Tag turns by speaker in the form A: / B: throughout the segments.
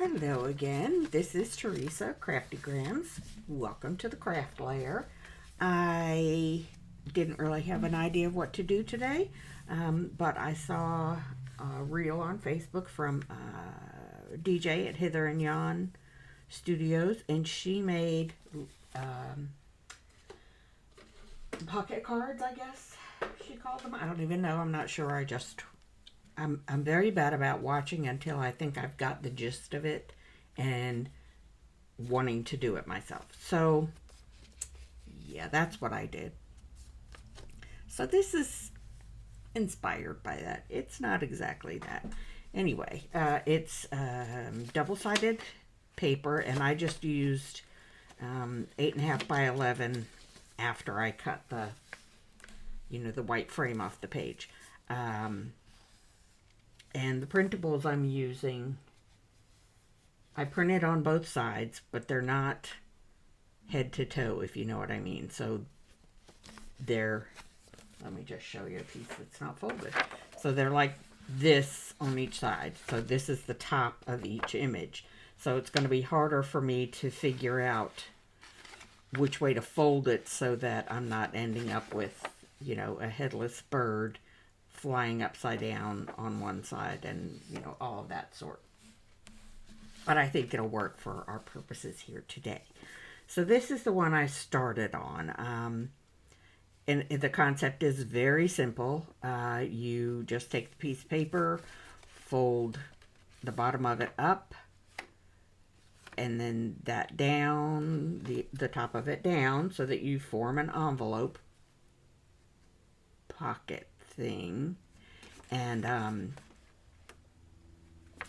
A: Hello again. This is Teresa, Craftygrams. Welcome to the craft layer. I didn't really have an idea of what to do today, but I saw a reel on Facebook from DJ at Hither and Yon Studios, and she made pocket cards, I guess she called them. I don't even know. I'm not sure. I'm very bad about watching until I think I've got the gist of it and wanting to do it myself. So, yeah, that's what I did. So this is inspired by that. It's not exactly that. Anyway, it's double-sided paper, and I just used 8.5 by 11 after I cut the white frame off the page. And the printables I'm using, I printed on both sides, but they're not head to toe, if you know what I mean. So let me just show you a piece that's not folded. So they're like this on each side. So this is the top of each image. So it's going to be harder for me to figure out which way to fold it so that I'm not ending up with, a headless bird flying upside down on one side and, all of that sort. But I think it'll work for our purposes here today. So this is the one I started on. And the concept is very simple. You just take the piece of paper, fold the bottom of it up, and then that down, the top of it down, so that you form an envelope pocket thing. And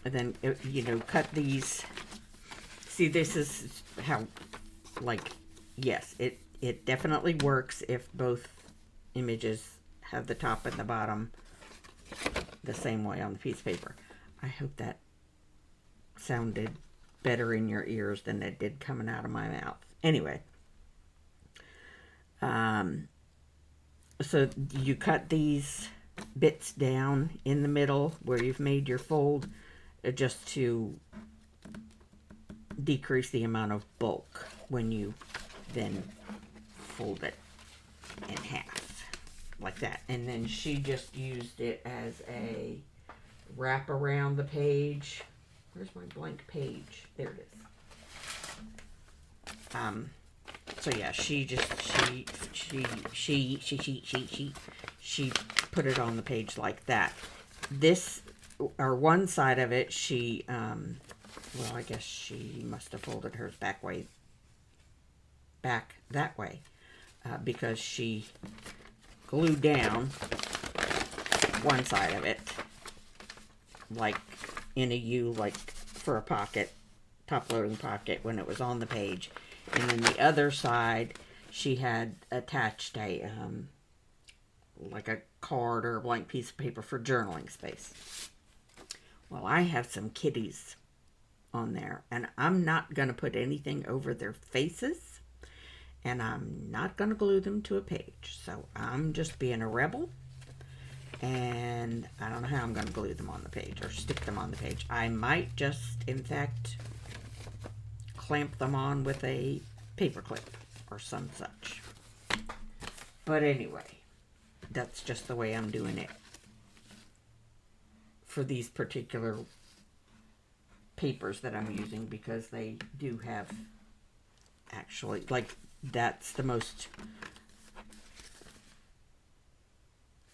A: then, cut these. See, this is how, yes, it definitely works if both images have the top and the bottom the same way on the piece of paper. I hope that sounded better in your ears than it did coming out of my mouth. Anyway, so you cut these bits down in the middle where you've made your fold, just to decrease the amount of bulk when you then fold it in half like that. And then she just used it as a wrap around the page. Where's my blank page? There it is. So yeah, she put it on the page like that. This, or one side of it, she, well, I guess she must have folded hers back that way, because she glued down one side of it, like in a U, like for a pocket, top-loading pocket, when it was on the page. And then the other side, she had attached a, like a card or a blank piece of paper for journaling space. Well, I have some kitties on there, and I'm not going to put anything over their faces, and I'm not going to glue them to a page. So I'm just being a rebel, and I don't know how I'm going to glue them on the page or stick them on the page. I might just, in fact, clamp them on with a paper clip or some such. But anyway, that's just the way I'm doing it for these particular papers that I'm using, because they do have, actually, like, that's the most,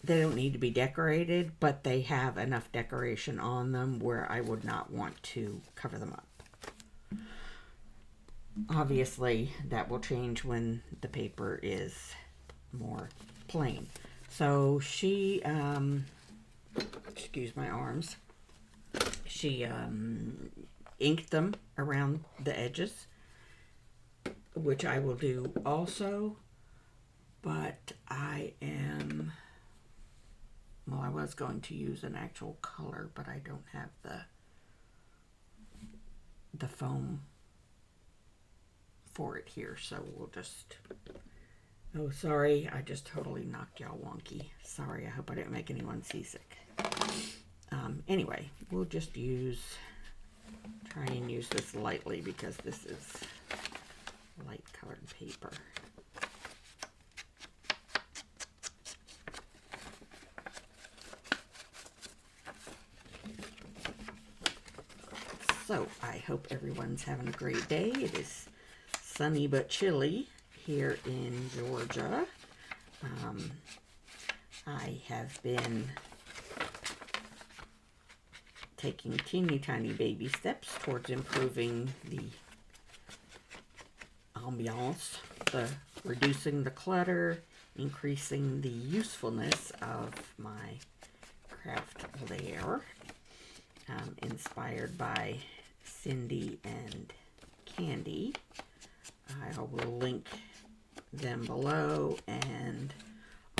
A: they don't need to be decorated, but they have enough decoration on them where I would not want to cover them up. Obviously, that will change when the paper is more plain. So she, excuse my arms, she inked them around the edges, which I will do also, but I was going to use an actual color, but I don't have the foam for it here, so we'll just, oh, sorry, I just totally knocked y'all wonky. Sorry, I hope I didn't make anyone seasick. Anyway, we'll just use, try and use this lightly because this is light colored paper. So I hope everyone's having a great day. It is sunny but chilly here in Georgia. I have been taking teeny tiny baby steps towards improving the ambiance, reducing the clutter, increasing the usefulness of my craft lair, inspired by Cindy and Candy. I will link them below, and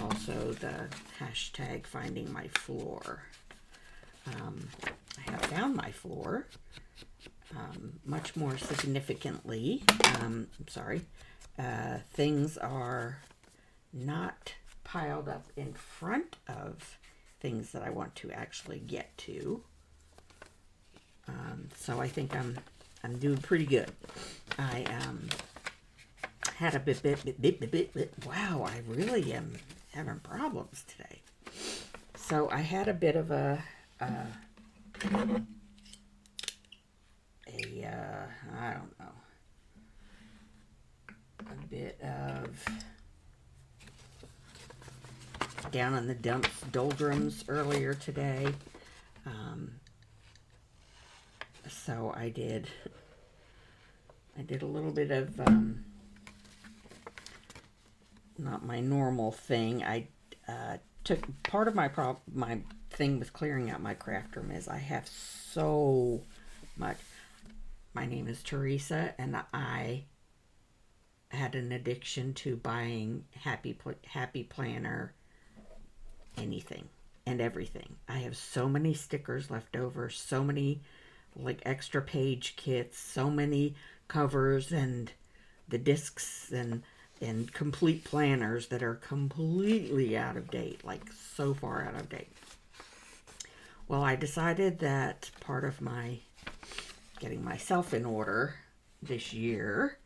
A: also the hashtag finding my floor. I have found my floor. Much more significantly, things are not piled up in front of things that I want to actually get to. So I think I'm doing pretty good. I had a bit. Wow, I really am having problems today. So I had a bit of a I don't know, a bit of down in the dumps doldrums earlier today. So I did a little bit of not my normal thing. I took part of my thing with clearing out my craft room is I have so much. My name is Teresa, and I had an addiction to buying Happy Planner, anything and everything. I have so many stickers left over, so many like extra page kits, so many covers and the discs and complete planners that are completely out of date, like so far out of date. Well, I decided that part of my getting myself in order this year,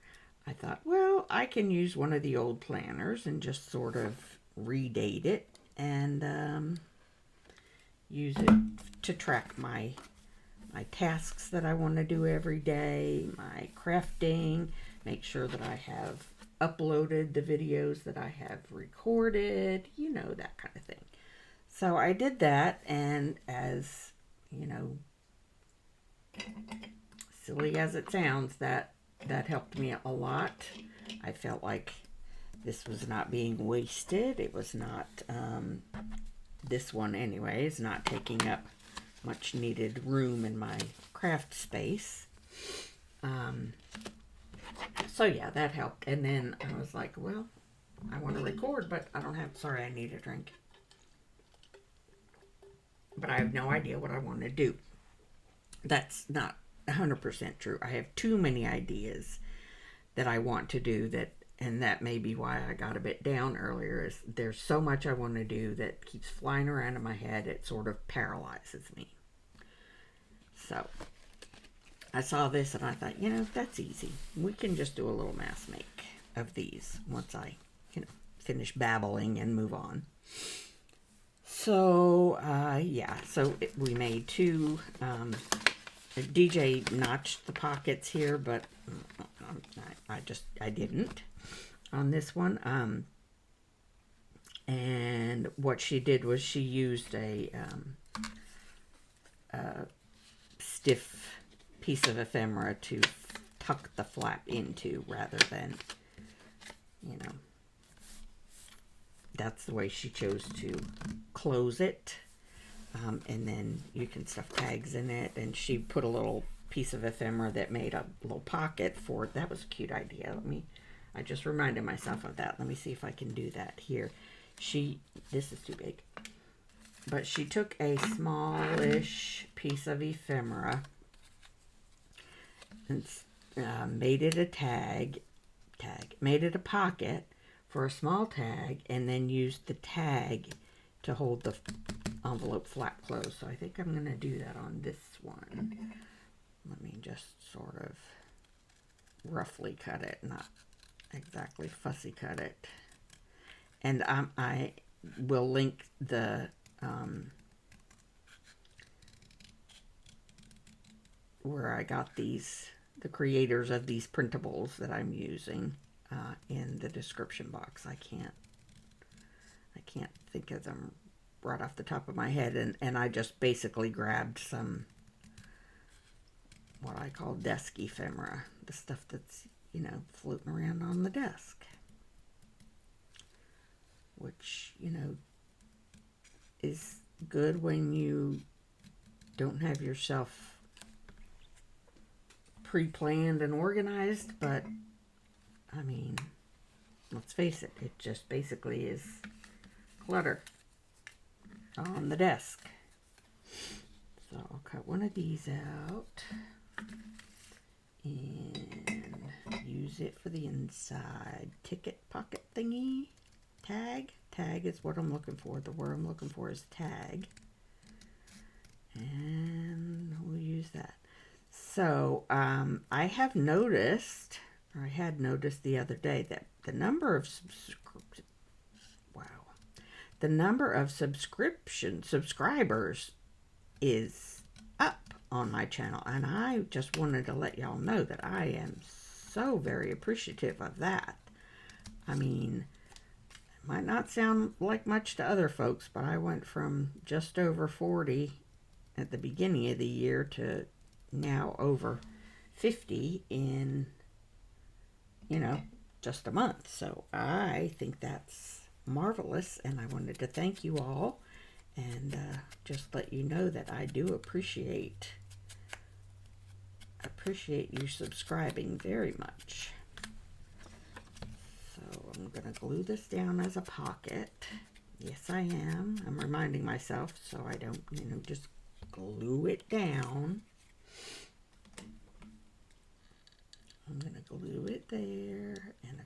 A: I thought, well, I can use one of the old planners and just sort of redate it and use it to track my tasks that I want to do every day, my crafting, make sure that I have uploaded the videos that I have recorded, you know, that kind of thing. So I did that, and as you know, silly as it sounds, that helped me a lot. I felt like this was not being wasted. It was not, this one anyway, is not taking up much needed room in my craft space. So yeah, that helped. And then I was like, well, I want to record, but I don't have, sorry, I need a drink. But I have no idea what I want to do. That's not 100% true. I have too many ideas that I want to do, and that may be why I got a bit down earlier, is there's so much I want to do that keeps flying around in my head. It sort of paralyzes me. So I saw this and I thought, you know, that's easy. We can just do a little mass make of these once I, finish babbling and move on. So, we made two. DJ notched the pockets here, but I didn't on this one. And what she did was she used a stiff piece of ephemera to tuck the flap into, rather than, that's the way she chose to close it. And then you can stuff tags in it, and she put a little piece of ephemera that made a little pocket for it. That was a cute idea. I just reminded myself of that. Let me see if I can do that here. This is too big, but she took a smallish piece of ephemera and made it a pocket for a small tag, and then used the tag to hold the envelope flap closed. So I think I'm going to do that on this one. Let me just sort of roughly cut it, not exactly fussy cut it. And I will link the where I got these, the creators of these printables that I'm using, in the description box. I can't think of them right off the top of my head, and I just basically grabbed some what I call desk ephemera, the stuff that's, you know, floating around on the desk, which, you know, is good when you don't have yourself pre-planned and organized, but I mean, let's face it, it just basically is clutter on the desk. So I'll cut one of these out and use it for the inside ticket pocket thingy. Tag is what I'm looking for. The word I'm looking for is tag, and we'll use that. So I have noticed, or I had noticed the other day, that the number of subscribers is up on my channel, and I just wanted to let y'all know that I am so very appreciative of that. I mean, it might not sound like much to other folks, but I went from just over 40 at the beginning of the year to now over 50 in, you know, just a month. So I think that's marvelous, and I wanted to thank you all and just let you know that I do appreciate you subscribing very much. So I'm going to glue this down as a pocket. Yes, I am. I'm reminding myself so I don't, you know, just glue it down. I'm going to glue it there and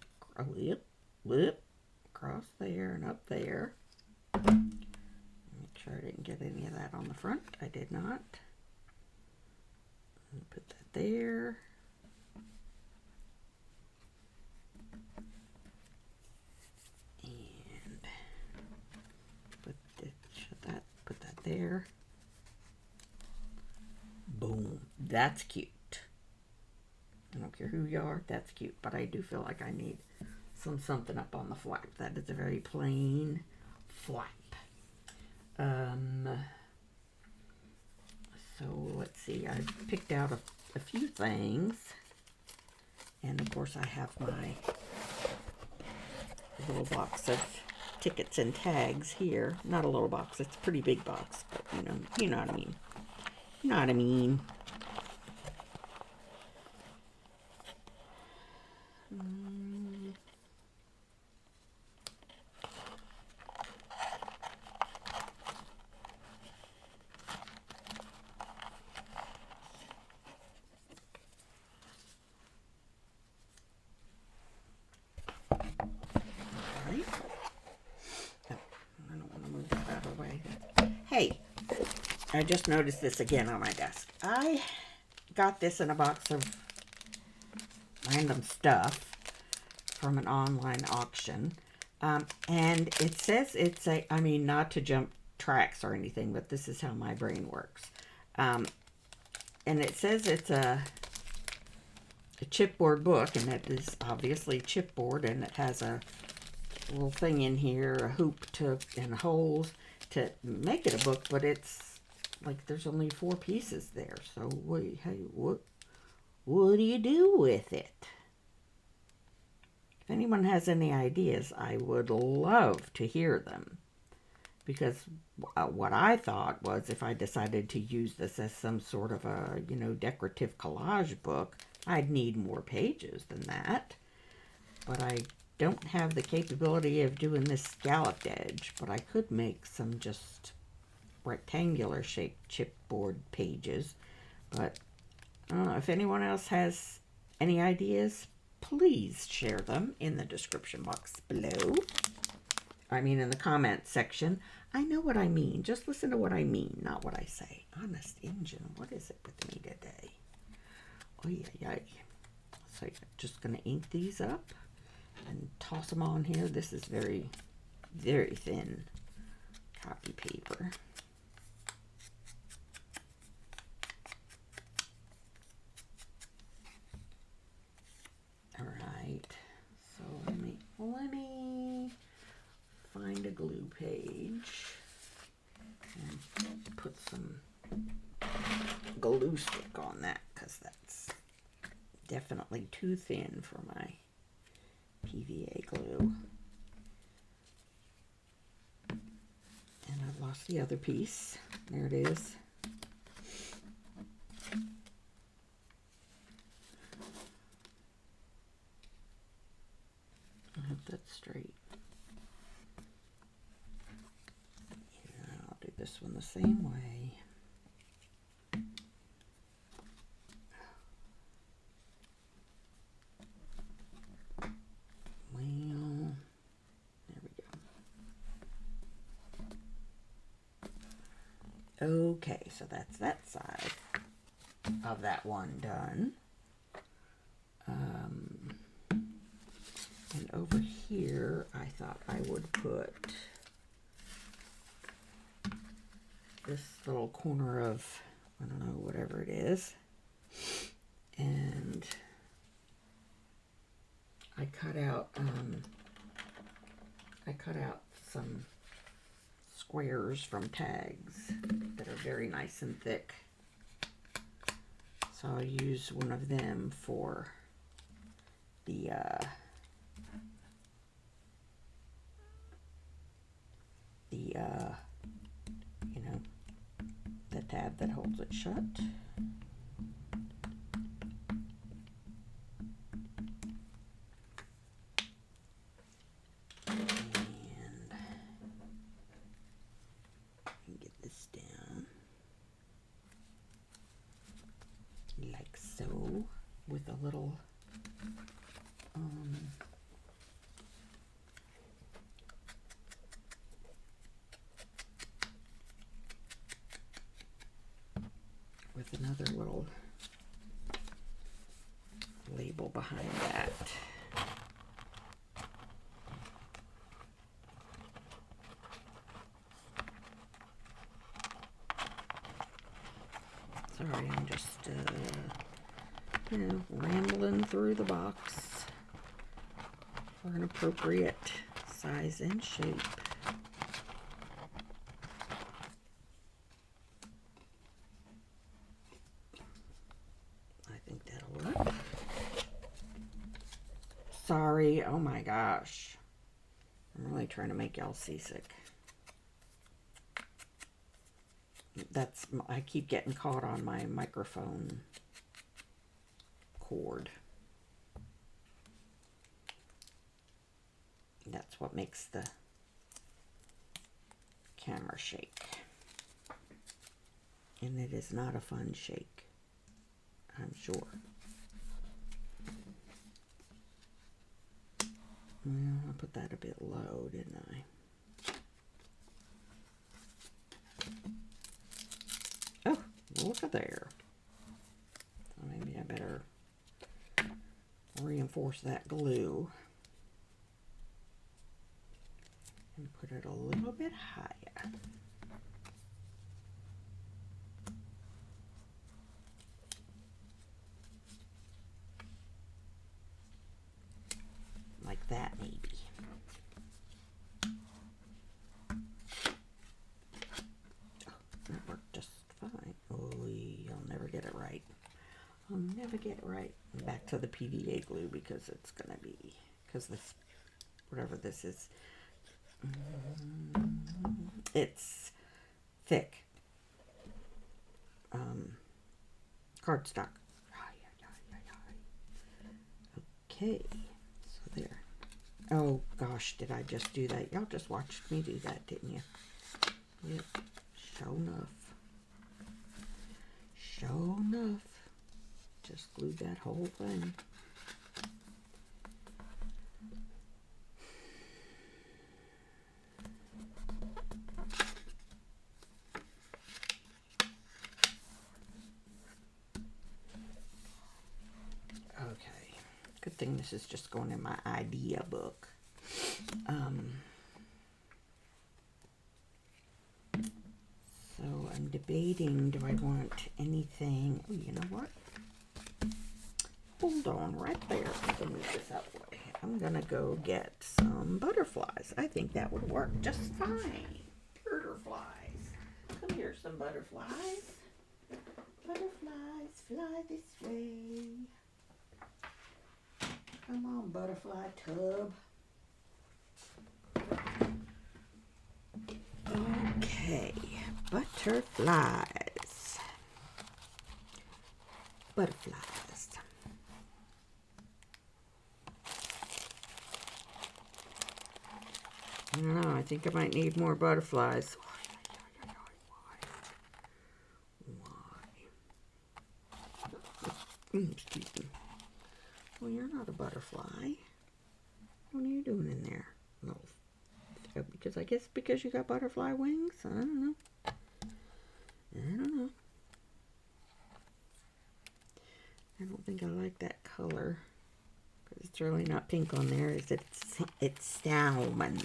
A: across there and up there. Make sure I didn't get any of that on the front. I did not. Put that there. And put that there. Boom. That's cute. I don't care who you are, that's cute. But I do feel like I need something up on the flap. That is a very plain flap. So let's see, I picked out a few things, and of course I have my little box of tickets and tags here. Not a little box, it's a pretty big box, but you know what I mean. You know what I mean. Hey, I just noticed this again on my desk. I got this in a box of random stuff from an online auction. And it says it's I mean, not to jump tracks or anything, but this is how my brain works. And it says it's a chipboard book, and it is obviously chipboard, and it has a little thing in here, a hoop and holes to make it a book, but it's like there's only 4 pieces there. So what do you do with it? If anyone has any ideas, I would love to hear them, because what I thought was, if I decided to use this as some sort of a, you know, decorative collage book, I'd need more pages than that. But I don't have the capability of doing this scalloped edge, but I could make some just rectangular shaped chipboard pages. But I don't know, if anyone else has any ideas, please share them in the description box below. I mean, in the comment section. I know what I mean. Just listen to what I mean, not what I say. Honest Injun, what is it with me today? Oh yeah. So just gonna ink these up and toss them on here. This is very, very thin copy paper. All right, so let me find a glue page and put some glue stick on that, because that's definitely too thin for my PVA glue. And I've lost the other piece. There it is. I hope that's straight. Yeah, I'll do this one the same way. Well, there we go. Okay, so that's that side of that one done. And over here, I thought I would put this little corner of, I don't know, whatever it is. And I cut out some squares from tags that are very nice and thick. So I'll use one of them for the you know, the tab that holds it shut. And get this down like so, with a little with another little label behind that. Sorry, I'm just, you know, rambling through the box for an appropriate size and shape. I think that'll work. Sorry, oh my gosh. I'm really trying to make y'all seasick. I keep getting caught on my microphone cord. That's what makes the camera shake. And it is not a fun shake, I'm sure. Well, I put that a bit low, didn't I? Oh, look at there. So maybe I better reinforce that glue and put it a little bit higher. Like that, maybe. Oh, that worked just fine. Oh, I'll never get it right. I'll never get it right. Back to the PVA glue, because it's gonna be, because this, whatever this is, it's thick. Cardstock. Okay, so there. Oh gosh, did I just do that? Y'all just watched me do that, didn't you? Yep, sure enough. Sure enough. Just glued that whole thing. Good thing this is just going in my idea book. So I'm debating, do I want anything? Oh, you know what? Hold on right there. I'm going to move this out of the way. I'm going to go get some butterflies. I think that would work just fine. Butterflies. Come here, some butterflies. Butterflies, fly this way. Come on, butterfly tub. Okay, butterflies. Butterflies. I don't know, I think I might need more butterflies. Why? Excuse me. Well, you're not a butterfly. What are you doing in there? No, because I guess because you got butterfly wings? I don't know. I don't think I like that color. Because it's really not pink on there. It's salmon.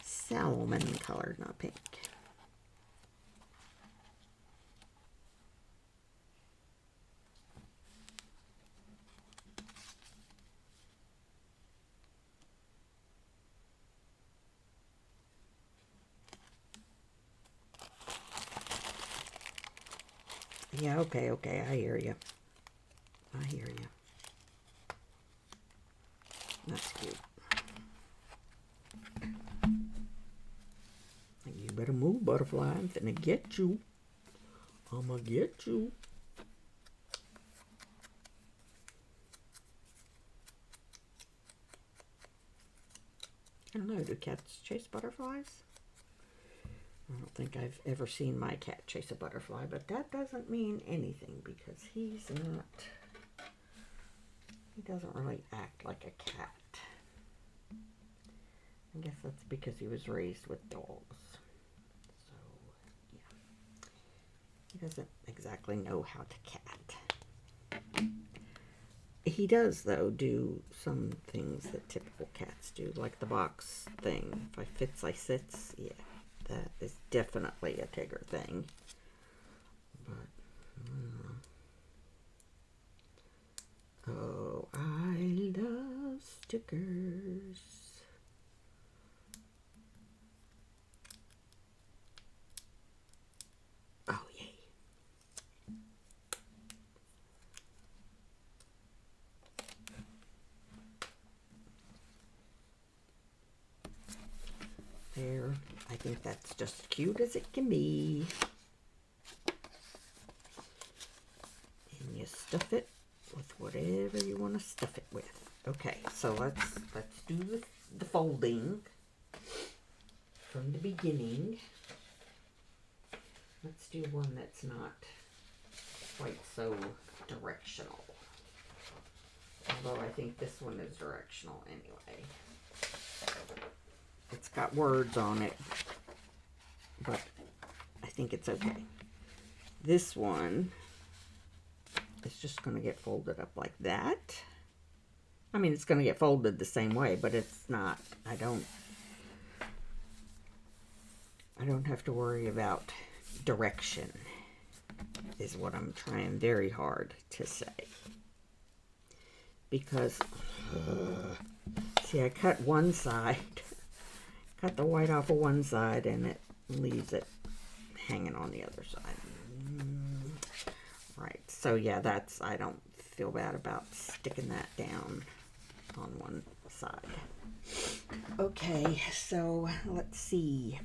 A: Salmon color, not pink. Yeah, okay, I hear you. That's cute. You better move, butterfly. I'm finna get you. I'ma get you. I don't know, do cats chase butterflies? I don't think I've ever seen my cat chase a butterfly, but that doesn't mean anything because he doesn't really act like a cat. I guess that's because he was raised with dogs. So, yeah. He doesn't exactly know how to cat. He does, though, do some things that typical cats do, like the box thing. If I fits, I sits. Yeah, that is definitely a Tigger thing. But, oh, I love stickers. Oh, yay. There. I think that's just as cute as it can be. And you stuff it with whatever you want to stuff it with. Okay, so let's do the folding from the beginning. Let's do one that's not quite so directional. Although I think this one is directional anyway. It's got words on it, but I think it's okay. This one is just going to get folded up like that. I mean, it's going to get folded the same way, but it's not, I don't have to worry about direction, is what I'm trying very hard to say. Because, see, I cut one side, cut the white off of one side, and it leaves it hanging on the other side. Right, so yeah, I don't feel bad about sticking that down on one side. Okay, so let's see.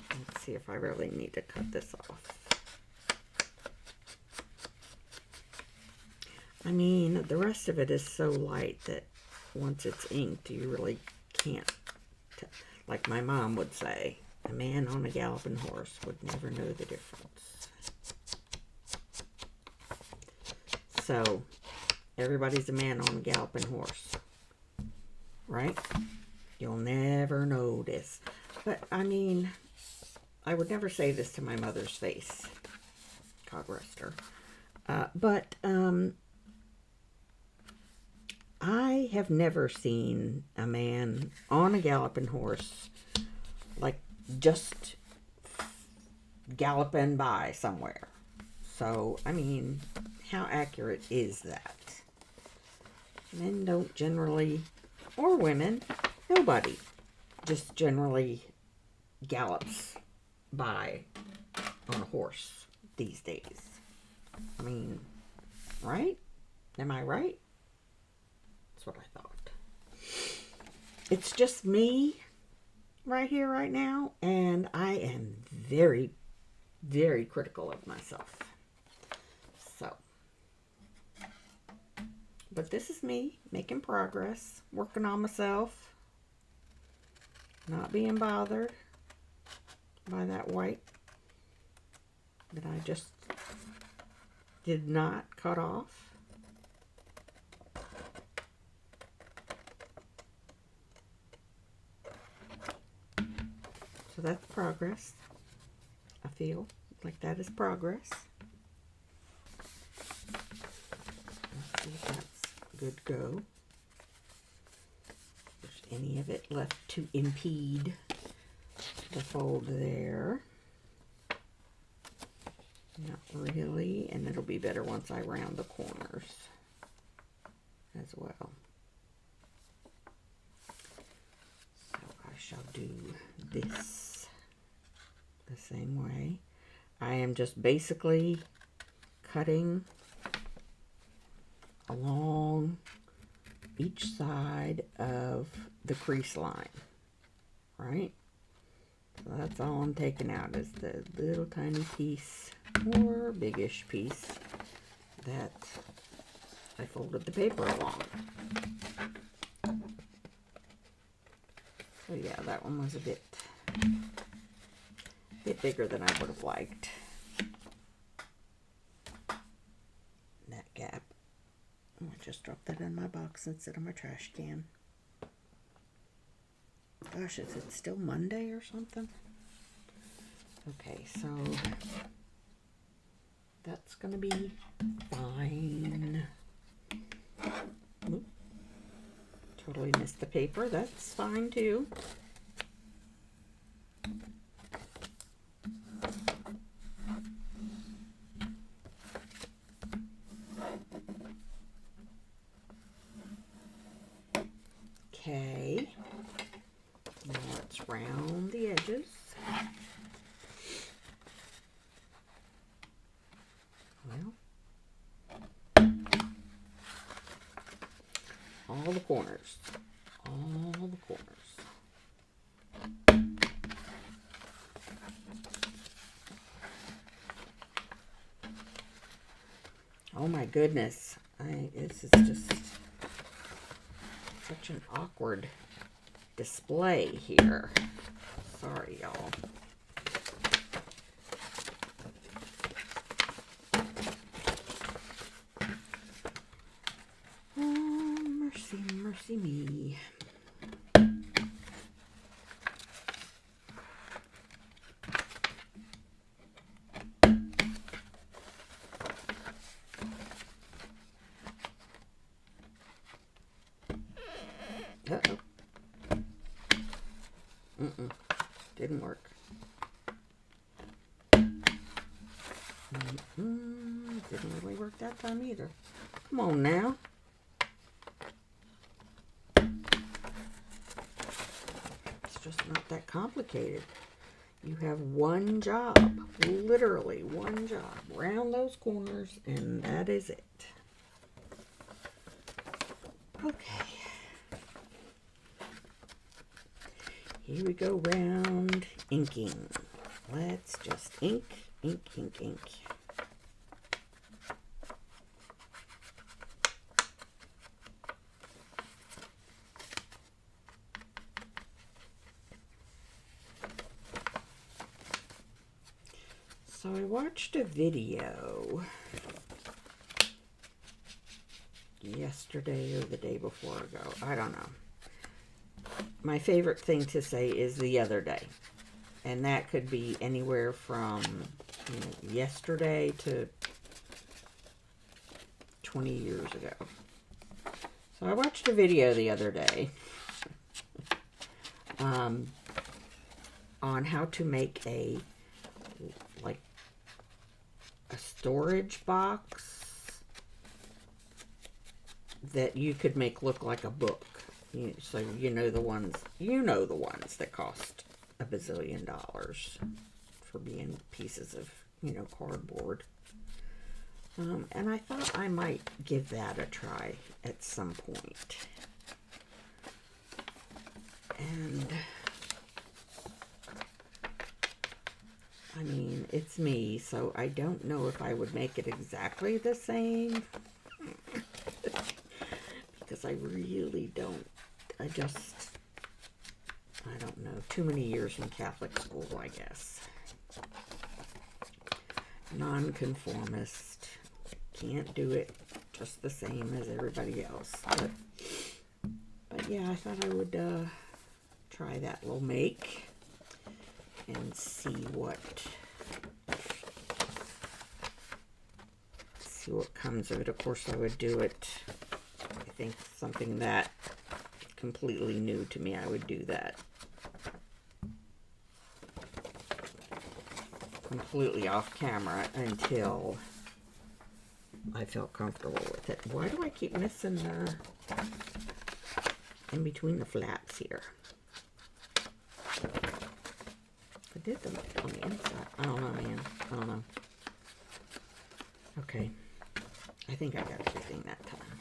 A: Let's see if I really need to cut this off. I mean, the rest of it is so light that once it's inked, you really can't. Like my mom would say, a man on a galloping horse would never know the difference. So, everybody's a man on a galloping horse, right? You'll never notice. But, I mean, I would never say this to my mother's face. God rest her. But I have never seen a man on a galloping horse, like, just galloping by somewhere. So, I mean, how accurate is that? Men don't generally, or women, nobody just generally gallops by on a horse these days. I mean, right? Am I right? That's what I thought. It's just me right here, right now, and I am very, very critical of myself. So, but this is me making progress, working on myself, not being bothered by that white that I just did not cut off. So that's progress. I feel like that is progress. Let's see if that's good go. If there's any of it left to impede the fold there. Not really, and it'll be better once I round the corners as well. So I shall do this the same way. I am just basically cutting along each side of the crease line, right? So that's all I'm taking out is the little tiny piece or biggish piece that I folded the paper along. So yeah, that one was a bit bigger than I would have liked. That gap. I just dropped that in my box instead of my trash can. Gosh, is it still Monday or something? Okay, so that's gonna be fine. Oop. Totally missed the paper. That's fine too. Okay. Now let's round the edges. Well, all the corners. All the corners. Oh my goodness. This is just such an awkward display here. Sorry, y'all. Oh, mercy, mercy me. Uh-oh. Didn't work. Didn't really work that time either. Come on now. It's just not that complicated. You have one job, literally one job. Round those corners and that is it. Okay. Here we go, round inking. Let's just ink, ink, ink, ink. So I watched a video yesterday or the day before ago. I don't know. My favorite thing to say is the other day. And that could be anywhere from you know, yesterday to 20 years ago. So I watched a video the other day on how to make a storage box that you could make look like a book. So you know the ones that cost a bazillion dollars for being pieces of, cardboard. And I thought I might give that a try at some point. And I mean, it's me, so I don't know if I would make it exactly the same. Because I really don't. I don't know. Too many years in Catholic school, I guess. Nonconformist. Can't do it just the same as everybody else. But yeah, I thought I would try that little make and see what comes of it. Of course, I would do it. I think something that completely new to me, I would do that completely off camera until I felt comfortable with it. Why do I keep missing in between the flaps here? I did them on the inside. I don't know, man. I don't know. Okay. I think I got everything that time.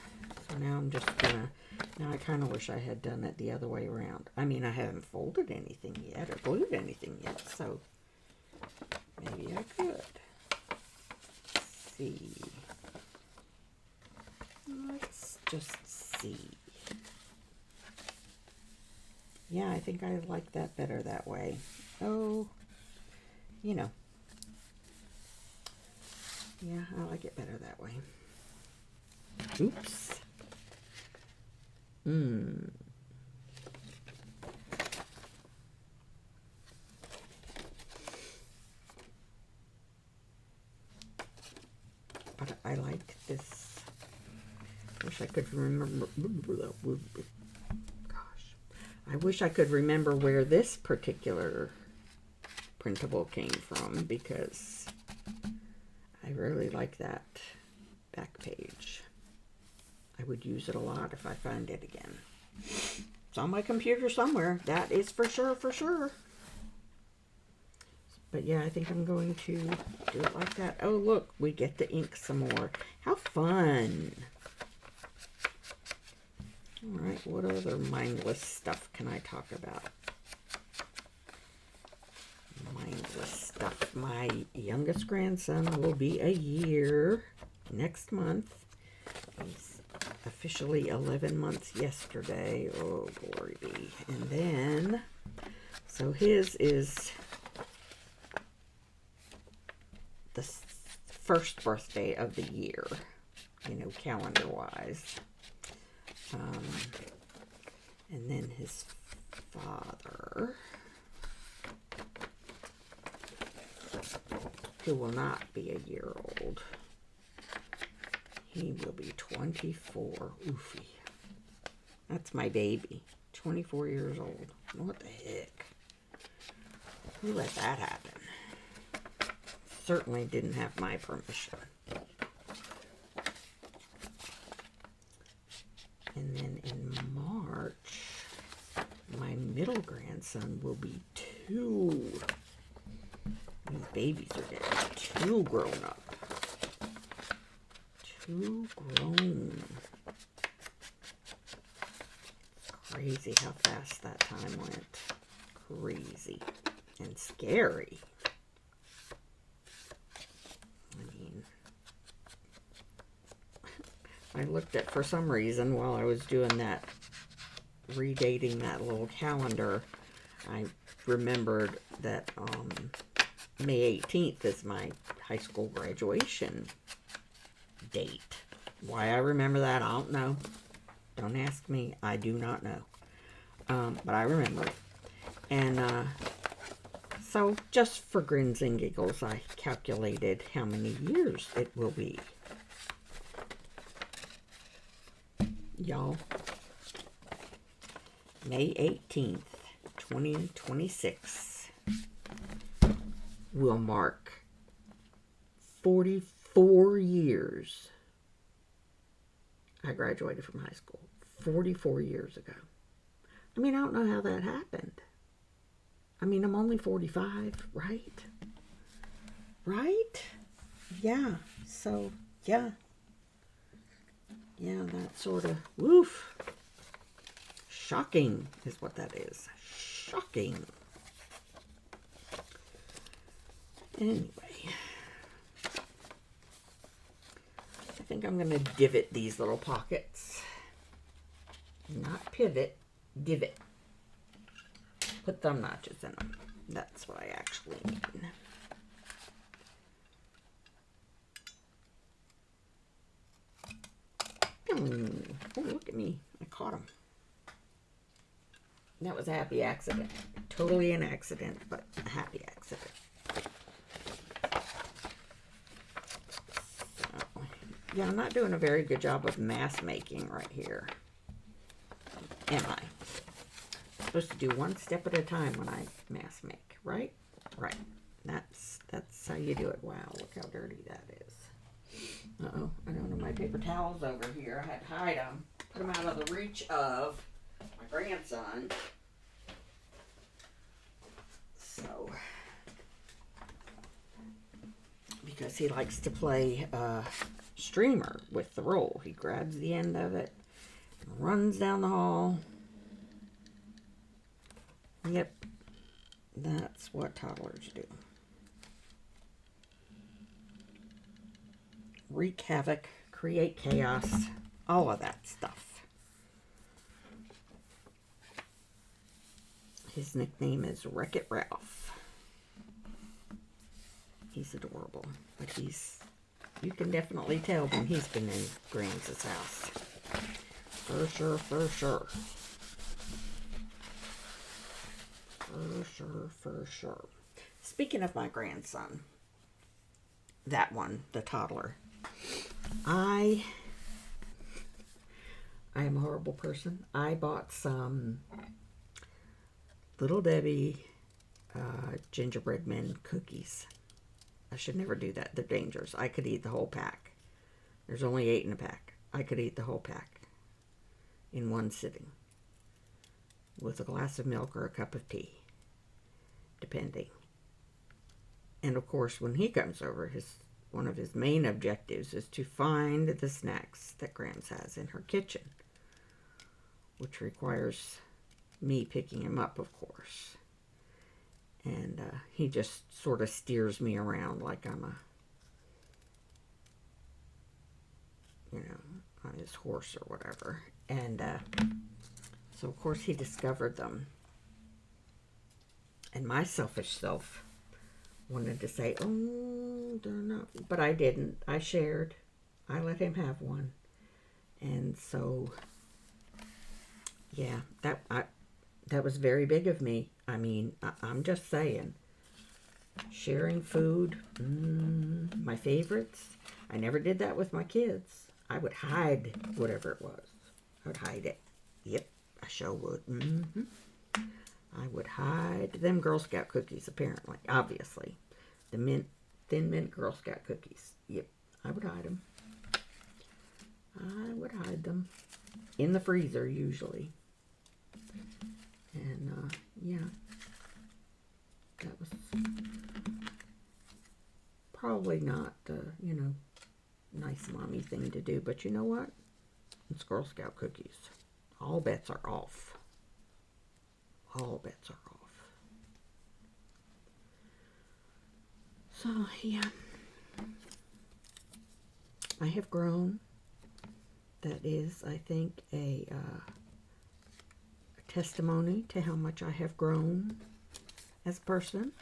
A: So now I'm just gonna, now I kind of wish I had done it the other way around. I mean, I haven't folded anything yet or glued anything yet, so maybe I could. Let's see. Let's just see. Yeah, I think I like that better that way. Oh, Yeah, I like it better that way. Oops. But I like this. Wish I could remember. Gosh. I wish I could remember where this particular printable came from, because I really like that back page. I would use it a lot if I find it again. It's on my computer somewhere. That is for sure. But yeah, I think I'm going to do it like that. Oh, look, we get to ink some more. How fun. All right, what other mindless stuff can I talk about? Mindless stuff. My youngest grandson will be a year next month. He's officially 11 months yesterday. Oh, glory be. And then, so his is the first birthday of the year, calendar-wise. And then his father, who will not be a year old, he will be 24. Oofy. That's my baby. 24 years old. What the heck? Who let that happen? Certainly didn't have my permission. And then in March, my middle grandson will be 2. These babies are getting 2 grown up. 2 grown. It's crazy how fast that time went. Crazy. And scary. I looked at, for some reason, while I was doing that, redating that little calendar, I remembered that May 18th is my high school graduation date. Why I remember that, I don't know. Don't ask me. I do not know. But I remember it. And So just for grins and giggles, I calculated how many years it will be. Y'all, May 18th, 2026 will mark 44 years. I graduated from high school 44 years ago. I mean, I don't know how that happened. I mean, I'm only 45, right? Right? Yeah. So, yeah. Yeah, that sort of, woof. Shocking is what that is. Shocking. Anyway. I think I'm going to divot these little pockets. Not pivot, divot. Put thumb notches in them. That's what I actually mean. Oh, look at me. I caught him. That was a happy accident. Totally an accident, but a happy accident. So, yeah, I'm not doing a very good job of mass making right here. Am I? I'm supposed to do one step at a time when I mass make, right? Right. That's how you do it. Wow, look how dirty that is. Uh-oh, I don't know my paper towels over here. I had to hide them. Put them out of the reach of my grandson. So, because he likes to play streamer with the roll. He grabs the end of it and runs down the hall. Yep, that's what toddlers do. Wreak havoc, create chaos, all of that stuff. His nickname is Wreck-It Ralph. He's adorable, but you can definitely tell when he's been in Gramps' house. For sure, for sure. For sure, for sure. Speaking of my grandson, that one, the toddler, I am a horrible person. I bought some Little Debbie gingerbread men cookies. I should never do that. They're dangerous. I could eat the whole pack. There's only 8 in a pack. I could eat the whole pack in one sitting with a glass of milk or a cup of tea, depending. And of course, when he comes over, one of his main objectives is to find the snacks that Grams has in her kitchen, which requires me picking him up, of course. And he just sort of steers me around like I'm on his horse or whatever. And so, of course, he discovered them. And my selfish self wanted to say, oh, they're not. But I didn't. I shared. I let him have one. And so, yeah, that was very big of me. I mean, I'm just saying. Sharing food, my favorites. I never did that with my kids. I would hide whatever it was. I would hide it. Yep, I sure would. I would hide them Girl Scout cookies, apparently. Obviously. The Thin Mint Girl Scout cookies. Yep, I would hide them. I would hide them. In the freezer, usually. And, yeah. That was probably not the, nice mommy thing to do. But you know what? It's Girl Scout cookies. All bets are off. All bets are off. So, yeah. I have grown. That is, I think, a testimony to how much I have grown as a person.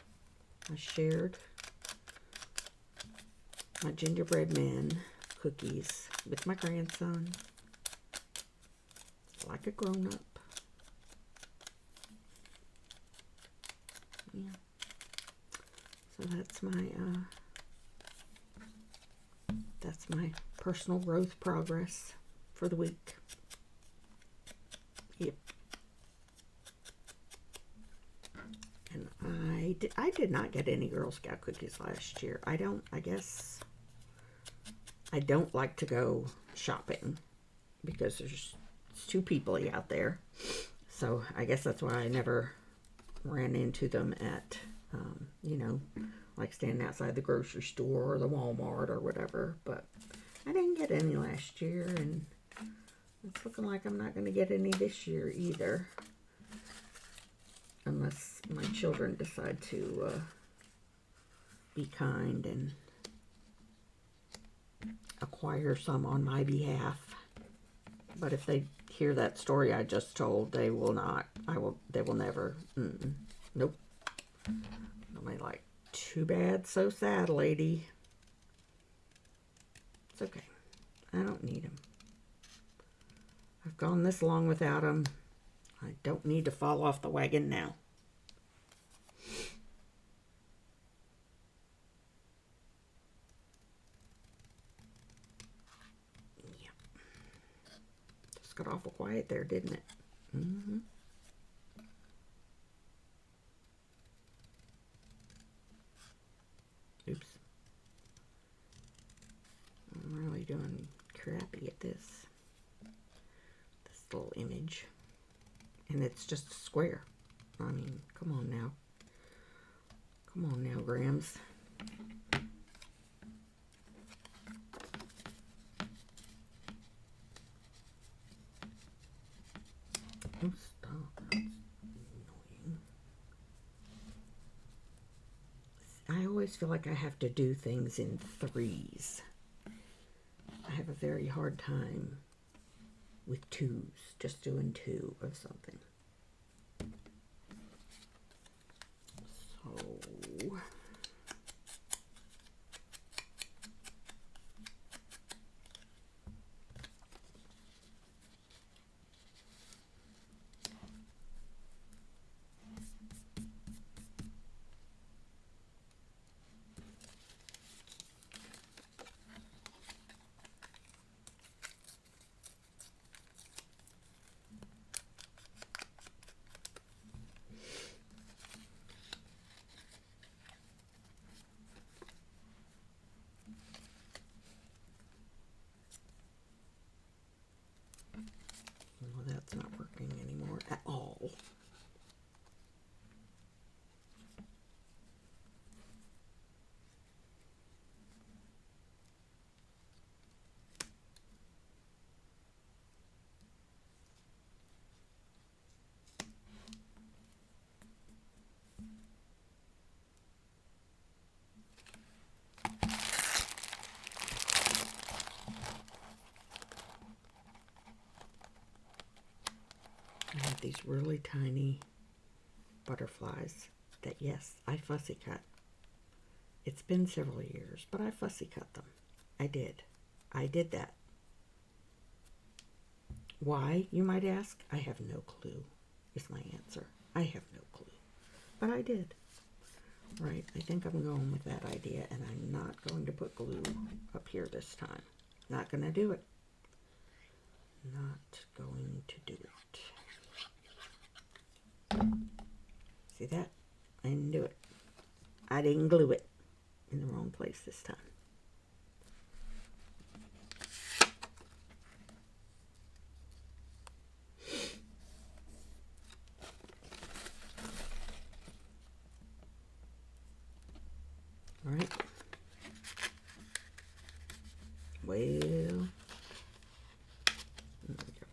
A: I shared my gingerbread man cookies with my grandson like a grown-up. Yeah. So that's my personal growth progress for the week. Yep. And I did not get any Girl Scout cookies last year. I guess I don't like to go shopping because it's too peoply out there. So I guess that's why I never ran into them at, like standing outside the grocery store or the Walmart or whatever. But I didn't get any last year, and it's looking like I'm not going to get any this year either. Unless my children decide to be kind and acquire some on my behalf. But if they hear that story I just told, they will not. They will never. Nope. They'll be like, too bad, so sad, lady. It's okay. I don't need them. I've gone this long without them. I don't need to fall off the wagon now. Yep. Just got awful quiet there, didn't it? Mm-hmm. Oops. I'm really doing crappy at this little image. And it's just a square. I mean, come on now. Come on now, Grams. Oh, stop. That's annoying. I always feel like I have to do things in threes. I have a very hard time with twos, just doing two of something. So well, that's not working anymore at all. I have these really tiny butterflies that, yes, I fussy cut. It's been several years, but I fussy cut them. I did. I did that. Why, you might ask? I have no clue, is my answer. I have no clue. But I did. Right, I think I'm going with that idea, and I'm not going to put glue up here this time. Not going to do it. Not going to do it. See that? I didn't do it. I didn't glue it in the wrong place this time. All right. Well, there we go.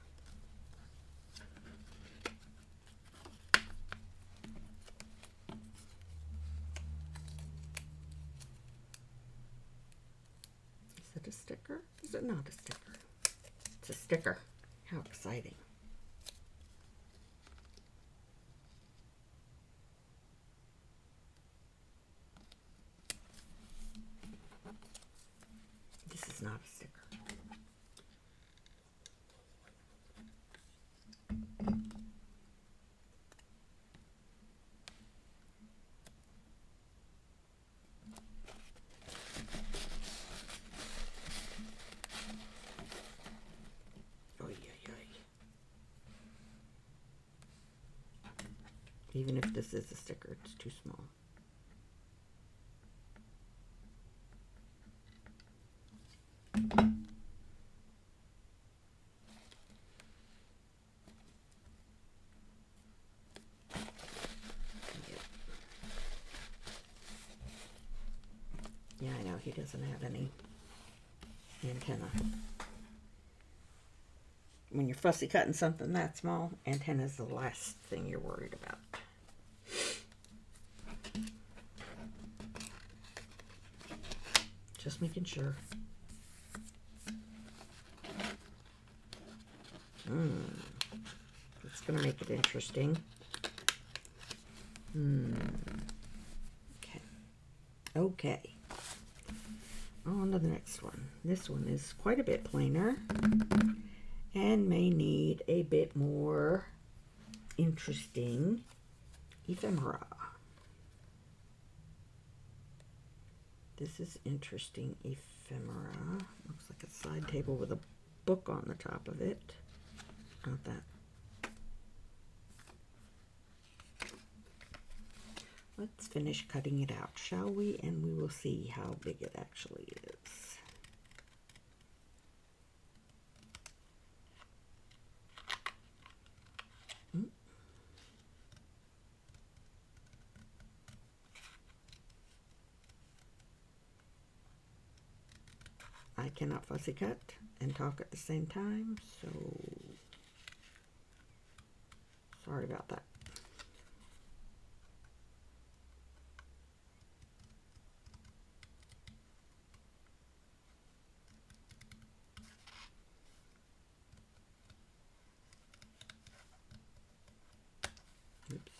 A: Is it a sticker? Is it not a sticker? It's a sticker. How exciting. This is not a sticker. Even if this is a sticker, it's too small. Yeah, I know he doesn't have any antenna. When you're fussy cutting something that small, antenna is the last thing you're worried about. Just making sure. It's gonna make it interesting. Okay. Okay. On to the next one. This one is quite a bit plainer and may need a bit more interesting ephemera. This is interesting ephemera. Looks like a side table with a book on the top of it. Not that. Let's finish cutting it out, shall we? And we will see how big it actually is. I cannot fussy cut and talk at the same time, so sorry about that. Oops.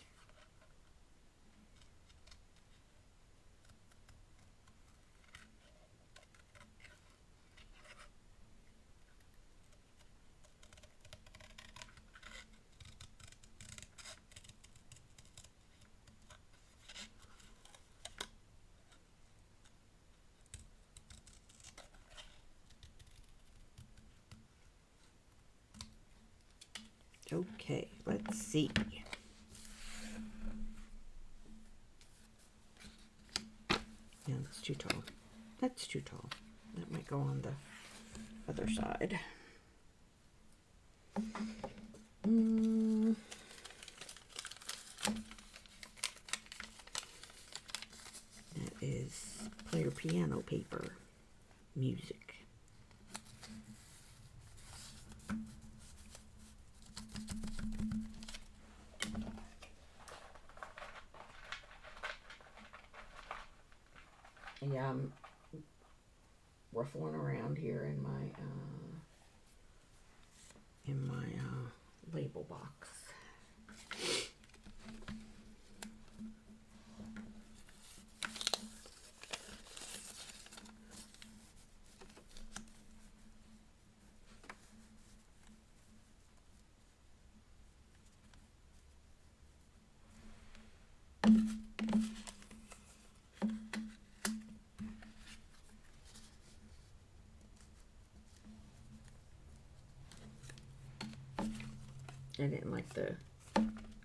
A: Okay, let's see. Yeah, that's too tall. That's too tall. That might go on the other side. That is player piano paper music. Yeah, I'm ruffling around here in my label box. I didn't like the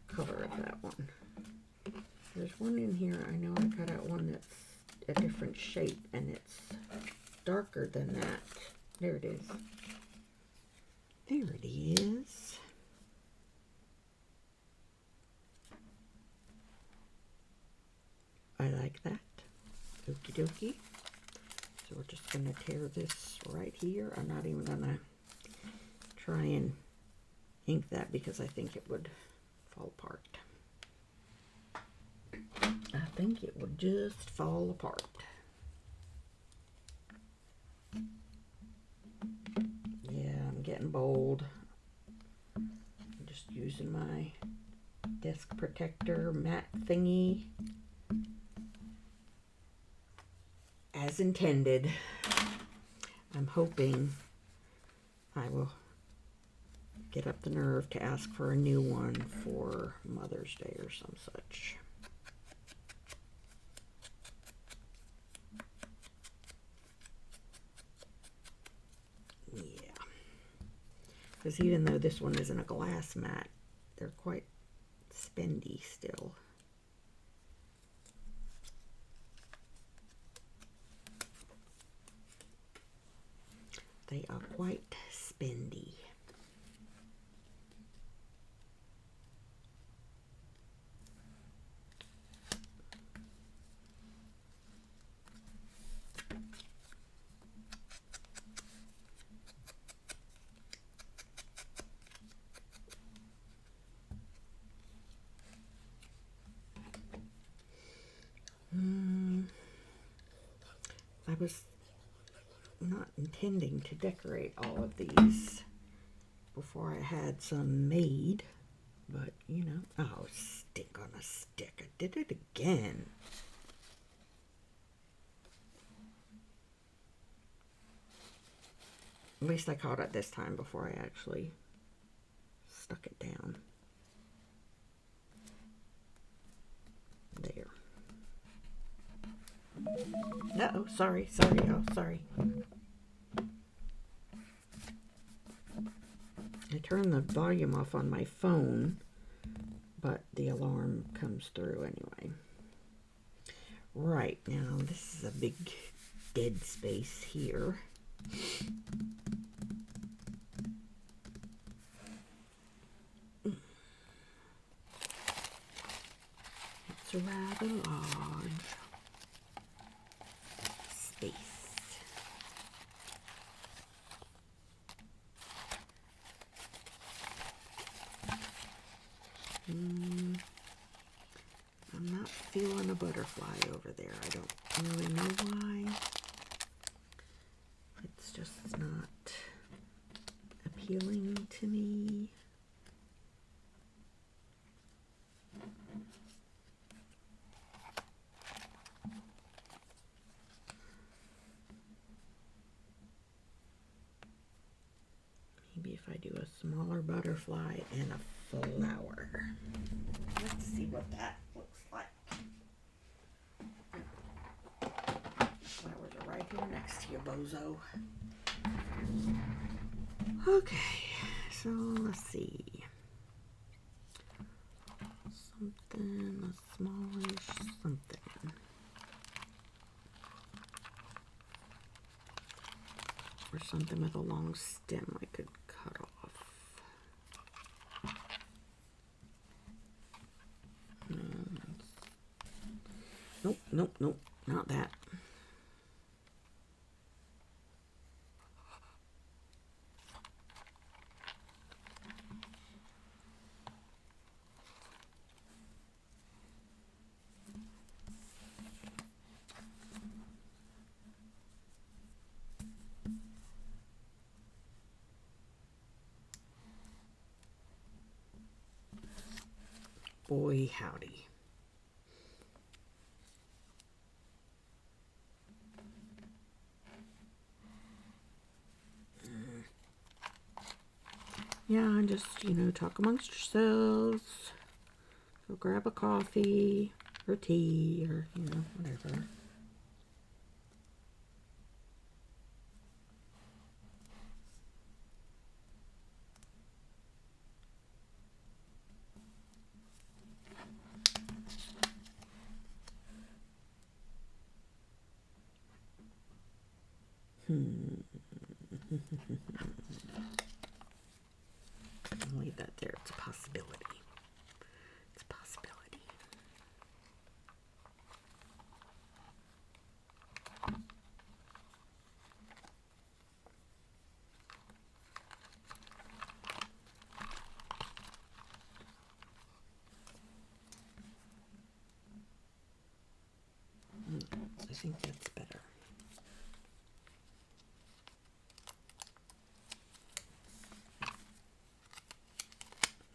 A: cover of that one. There's one in here, I know I cut out one that's a different shape and it's darker than that. There it is. There it is. I like that. Okie dokie. So we're just going to tear this right here. I'm not even going to try and ink that because I think it would fall apart. I think it would just fall apart. Yeah, I'm getting bold. I'm just using my desk protector matte thingy as intended. I'm hoping I will get up the nerve to ask for a new one for Mother's Day or some such. Yeah. Because even though this one isn't a glass mat, they're quite spendy still. They are quite spendy. I was not intending to decorate all of these before I had some made, but you know, oh, stick on a stick. I did it again. At least I caught it this time before I actually stuck it down. There. Uh-oh, sorry, oh, sorry. I turned the volume off on my phone, but the alarm comes through anyway. Right, now this is a big dead space here. It's a rather large space. I'm not feeling a butterfly over there. I don't really know why. It's just not appealing to me. Maybe if I do a smaller butterfly and a flower. Let's see what that looks like. Flowers are right here next to you, bozo. Okay, so let's see. Something, a smallish something. Or something with a long stem I could cut off. Nope, not that. Boy, howdy. Yeah, just, talk amongst yourselves. Go grab a coffee or tea or, whatever. I'll leave that there. It's a possibility. It's a possibility. I think that's better.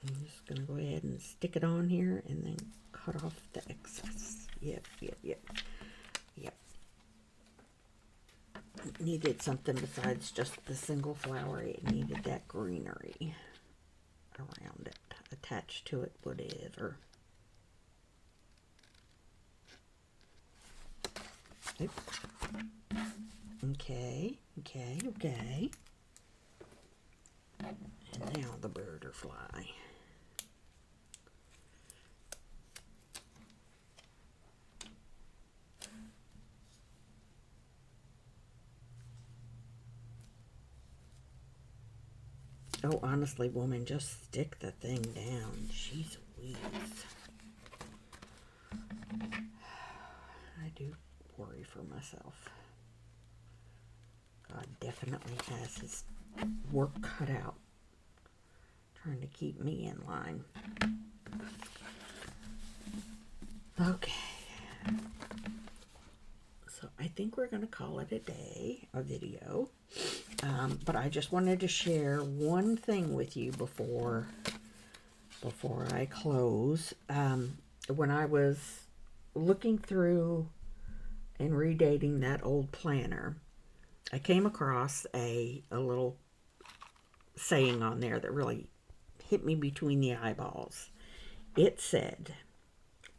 A: I'm just going to go ahead and stick it on here and then cut off the excess. Yep. It needed something besides just the single flower. It needed that greenery around it, attached to it, whatever. Oops. Okay. And now the butterfly. Oh, honestly, woman, just stick the thing down. Jeez Louise. I do worry for myself. God definitely has his work cut out, trying to keep me in line. Okay. So I think we're going to call it a day, a video. But I just wanted to share one thing with you before I close. When I was looking through and redating that old planner, I came across a little saying on there that really hit me between the eyeballs. It said,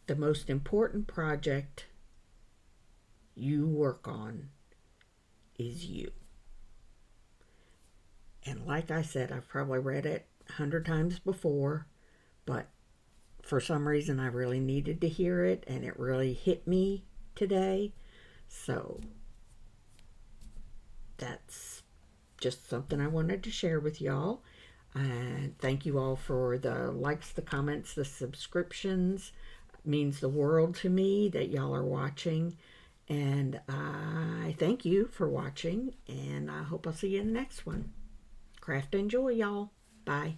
A: the most important project you work on is you. And like I said, I've probably read it 100 times before, but for some reason I really needed to hear it, and it really hit me today. So that's just something I wanted to share with y'all. And thank you all for the likes, the comments, the subscriptions. It means the world to me that y'all are watching. And I thank you for watching, and I hope I'll see you in the next one. Craft and enjoy, y'all. Bye.